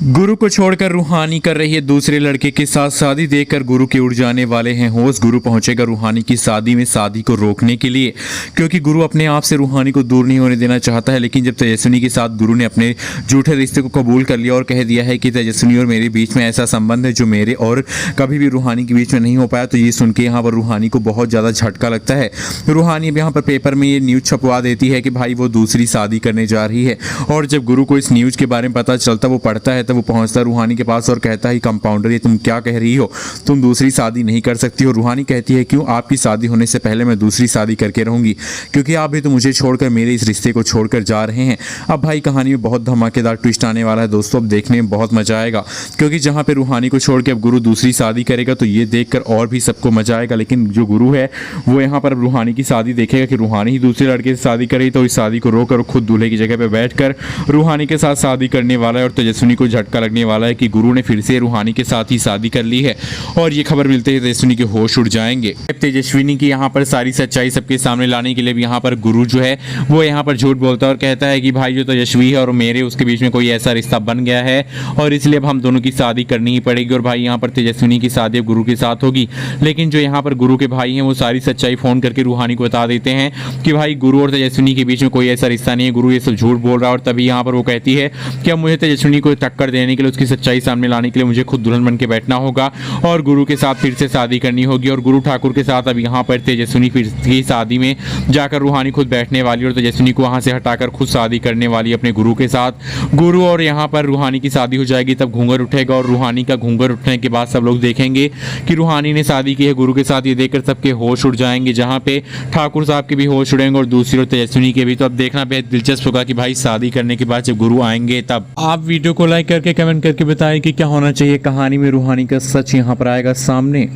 गुरु को छोड़कर रूहानी कर रही है दूसरे लड़के के साथ शादी। देखकर गुरु के उड़ जाने वाले हैं होश। गुरु पहुंचेगा रूहानी की शादी में शादी को रोकने के लिए, क्योंकि गुरु अपने आप से रूहानी को दूर नहीं होने देना चाहता है। लेकिन जब तेजस्विनी के साथ गुरु ने अपने झूठे रिश्ते को कबूल कर लिया और कह दिया है कि तेजस्विनी और मेरे बीच में ऐसा संबंध है जो मेरे और कभी भी रूहानी के बीच में नहीं हो पाया, तो ये सुन के यहाँ पर रूहानी को बहुत ज़्यादा झटका लगता है। रूहानी अब यहाँ पर पेपर में ये न्यूज़ छपवा देती है कि भाई वो दूसरी शादी करने जा रही है। और जब गुरु को इस न्यूज़ के बारे में पता चलता, वो पढ़ता है, तब वो पहुंचता रूहानी के पास और कहता है कंपाउंडर ये तुम क्या कह रही हो, तुम दूसरी शादी नहीं कर सकती हो। रूहानी कहती है क्यों, आपकी शादी होने से पहले मैं दूसरी शादी करके रहूंगी, क्योंकि आप भी तो मुझे छोड़कर मेरे इस रिश्ते को छोड़कर जा रहे हैं। अब भाई कहानी में बहुत धमाकेदार ट्विस्ट आने वाला है दोस्तों, अब देखने में बहुत मजा आएगा, क्योंकि जहां पे रूहानी को छोड़ के अब गुरु दूसरी शादी करेगा तो ये देखकर और भी सबको मजा आएगा। लेकिन जो गुरु है वो यहाँ पर रूहानी की शादी देखेगा कि रूहानी ही दूसरे लड़के से शादी करेगी, तो इस शादी को रोककर खुद दूल्हे की जगह पर बैठकर रूहानी के साथ शादी करने वाला है। और तेजस्विनी को झटका लगने वाला है कि गुरु ने फिर से रूहानी के साथ ही शादी कर ली है। और ये खबर मिलते ही तेजस्विनी के होश उड़ जाएंगे। तेजस्विनी की यहाँ पर सारी सच्चाई सबके सामने लाने के लिए भी यहाँ पर गुरु जो है वो यहाँ पर झूठ बोलता है और कहता है कि भाई जो तेजस्वी है और मेरे उसके बीच में कोई ऐसा रिश्ता बन गया है और इसलिए अब हम दोनों की शादी करनी ही पड़ेगी। और भाई यहाँ पर तेजस्विनी की शादी गुरु के साथ होगी। लेकिन जो यहाँ पर गुरु के भाई हैं वो सारी सच्चाई फोन करके रूहानी को बता देते हैं कि भाई गुरु और तेजस्विनी के बीच में कोई ऐसा रिश्ता नहीं है, गुरु ये सब झूठ बोल रहा है। और तभी यहाँ पर वो कहती है कि अब मुझे तेजस्विनी को टक्कर देने के लिए, उसकी सच्चाई सामने लाने के लिए मुझे खुद दुल्हन बन के बैठना होगा और गुरु के साथ फिर से शादी करनी होगी। और गुरु ठाकुर के साथ अब यहाँ पर तेजस्विनी फिर की शादी में जाकर रूहानी खुद बैठने वाली और तेजस्विनी को वहां से हटाकर खुद शादी करने वाली अपने गुरु के साथ। गुरु और यहाँ पर रूहानी की शादी हो जाएगी, तब घूंघट उठेगा और रूहानी का घूंघट उठने के बाद सब लोग देखेंगे कि रूहानी ने शादी की है गुरु के साथ। ये देखकर सबके होश उड़ जाएंगे, जहाँ पे ठाकुर साहब के भी होश उड़ेंगे और दूसरी और तेजस्विनी के भी। तो अब देखना बेहद दिलचस्प होगा कि भाई शादी करने के बाद जब गुरु आएंगे तब। आप वीडियो को लाइक करके कमेंट करके बताएं कि क्या होना चाहिए कहानी में, रूहानी का सच यहाँ पर आएगा सामने।